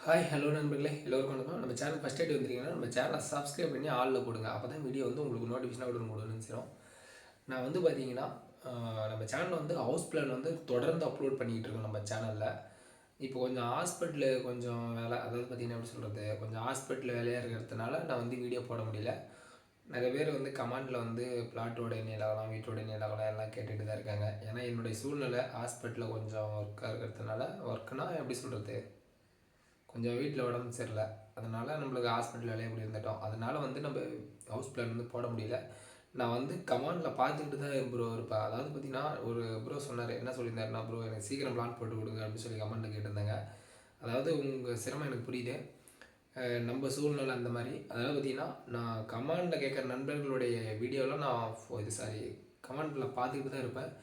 Hi hello நண்பர்களே எல்லோருக்கும் வணக்கம். நம்ம சேனல் ஃபஸ்ட் டைம் வந்திருக்கீங்கன்னா நம்ம சேனலை சப்ஸ்கிரைப் பண்ணி ஆளில் போடுங்க. அப்போ தான் வீடியோ வந்து உங்களுக்கு நோட்டிஃபிகேஷனாக உடனுக்குடன் சேரும். நான் வந்து பார்த்தீங்கன்னா நம்ம சேனலில் வந்து ஹவுஸ் பிளான் வந்து தொடர்ந்து அப்லோட் பண்ணிக்கிட்டு இருக்கோம் நம்ம சேனலில். இப்போ கொஞ்சம் ஹாஸ்பிட்டலு கொஞ்சம் வேலை, அதாவது பார்த்தீங்கன்னா எப்படி சொல்கிறது, கொஞ்சம் ஹாஸ்பிட்டல் வேலையாக இருக்கிறதுனால நான் வந்து வீடியோ போட முடியல. நிறைய பேர் வந்து கமெண்டில் வந்து பிளாட்டோட நீளாகலாம், வீட்டோட நீளாகலாம் எல்லாம் கேட்டுகிட்டு தான் இருக்காங்க. ஏன்னா என்னுடைய சூழ்நிலை ஹாஸ்பிட்டலில் கொஞ்சம் ஒர்க்காக இருக்கிறதுனால, ஒர்க்குனால் எப்படி சொல்கிறது, கொஞ்சம் வீட்டில் உடம்பு சரியில்லை, அதனால் நம்மளுக்கு ஹாஸ்பிட்டல் வேலையை இப்படி இருந்துட்டோம். அதனால் வந்து நம்ம ஹவுஸ் பிளான் வந்து போட முடியல. நான் வந்து கமாண்டில் பார்த்துக்கிட்டு தான் ப்ரோ இருப்பேன். அதாவது பார்த்தீங்கன்னா ஒரு ப்ரோ சொன்னார், என்ன சொல்லியிருந்தாருன்னா, ப்ரோ எனக்கு சீக்கிரம் பிளான் போட்டு கொடுங்க அப்படின்னு சொல்லி கமெண்ட்டில் கேட்டிருந்தாங்க. அதாவது உங்கள் சிரமம் எனக்கு புரியுது, நம்ம சூழ்நிலை அந்த மாதிரி. அதாவது பார்த்தீங்கன்னா நான் கமாண்டில் கேட்குற நண்பர்களுடைய வீடியோலாம் நான் கமாண்டில் பார்த்துக்கிட்டு தான் இருப்பேன்.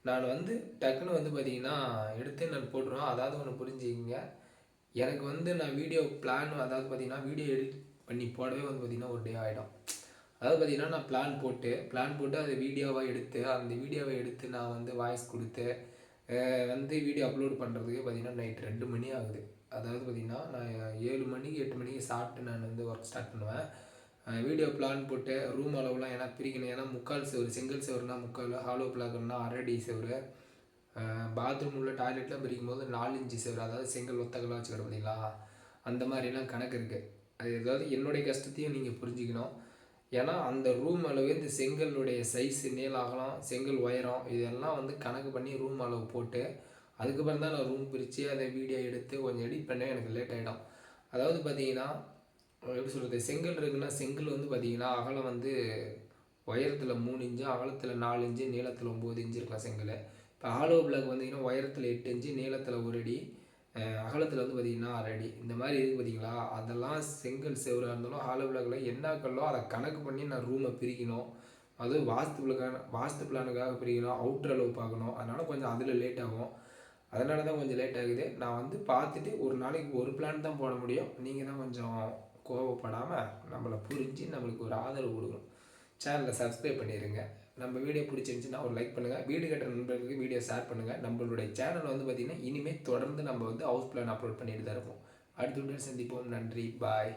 நான் வந்து டக்குன்னு வந்து பார்த்தீங்கன்னா எடுத்து நான் போட்டுருவேன். அதாவது ஒன்று புரிஞ்சுக்கிங்க, எனக்கு வந்து நான் வீடியோ பிளான், அதாவது பார்த்தீங்கன்னா வீடியோ எடிட் பண்ணி போடவே வந்து பார்த்தீங்கன்னா ஒரு டே ஆகிடும். அதாவது பார்த்தீங்கன்னா நான் பிளான் போட்டு அதை வீடியோவாக எடுத்து, அந்த வீடியோவை எடுத்து நான் வந்து வாய்ஸ் கொடுத்து வந்து வீடியோ அப்லோட் பண்ணுறதுக்கு பார்த்தீங்கன்னா நைட் 2 மணி ஆகுது. அதாவது பார்த்தீங்கன்னா நான் 7 மணிக்கு 8 மணிக்கு சாப்பிட்டு நான் வந்து ஒர்க் ஸ்டார்ட் பண்ணுவேன். வீடியோ பிளான் போட்டு ரூம் அளவுலாம் ஏன்னா பிரிக்கணும். ஏன்னா முக்கால் செவரு, செங்கல் செவருனா முக்கால், ஹாலோ பிளாக்னா 1/2 அடி செவரு, பாத்ரூம் உள்ள டாய்லெட்லாம் பிரிக்கும் போது 4 இன்ச்சு செவரு, அதாவது செங்கல் ஒத்தக்கெல்லாம் வச்சுக்கிற பார்த்தீங்களா, அந்த மாதிரிலாம் கணக்கு இருக்குது. அது ஏதாவது என்னுடைய கஷ்டத்தையும் நீங்கள் புரிஞ்சுக்கணும். ஏன்னா அந்த ரூம் அளவு, இந்த செங்கலுடைய சைஸு, நீளம், அகலம், செங்கல் உயரம், இதெல்லாம் வந்து கணக்கு பண்ணி ரூம் அளவு போட்டு அதுக்கப்புறம் தான் நான் ரூம் பிரித்து அதை வீடியோ எடுத்து கொஞ்சம் எடிட் பண்ண எனக்கு லேட் ஆகிடும். அதாவது பார்த்தீங்கன்னா எப்படி சொல்கிறது, செங்கல் இருக்குன்னா செங்கல் வந்து பார்த்தீங்கன்னா அகலம் வந்து உயரத்தில் 3 இன்ச்சு, அகலத்தில் 4 இன்ச்சு, நீளத்தில் 9 இன்ச்சு இருக்கலாம் செங்கல். இப்போ ஹாலோ பிளாக் வந்தீங்கன்னா உயரத்தில் 8 இன்ச்சு, நீளத்தில் 1 அடி, அகலத்தில் வந்து பார்த்திங்கன்னா 1/2 அடி, இந்த மாதிரி இருக்குது பார்த்தீங்களா. அதெல்லாம் செங்கல் செவராக இருந்தாலும் ஹாலோ பிளாக்கில் என்ன கல்லோ அதை கணக்கு பண்ணி நான் ரூமை பிரிக்கணும். அதுவும் வாஸ்து பிளானுக்காக பிரிக்கணும், அவுட்ரு அளவு பார்க்கணும். அதனால் கொஞ்சம் அதில் லேட் ஆகும். அதனால தான் கொஞ்சம் லேட் ஆகுது. நான் வந்து பார்த்துட்டு ஒரு நாளைக்கு ஒரு பிளான் தான் போட முடியும். நீங்கள் தான் கொஞ்சம் கோவப்படாமல் நம்மளை புரிஞ்சு நம்மளுக்கு ஒரு ஆதரவு கொடுக்கணும். சேனலை சப்ஸ்கிரைப் பண்ணிடுங்க. நம்ம வீடியோ பிடிச்சிருந்துச்சின்னா ஒரு லைக் பண்ணுங்கள். வீடு கட்டுற நண்பர்களுக்கு வீடியோ ஷேர் பண்ணுங்கள். நம்மளுடைய சேனல் வந்து பார்த்திங்கன்னா இனிமேல் தொடர்ந்து நம்ம வந்து ஹவுஸ் பிளான் அப்லோட் பண்ணிட்டு தான் இருப்போம். அடுத்த வீடியோ சந்திப்போம். நன்றி, பாய்.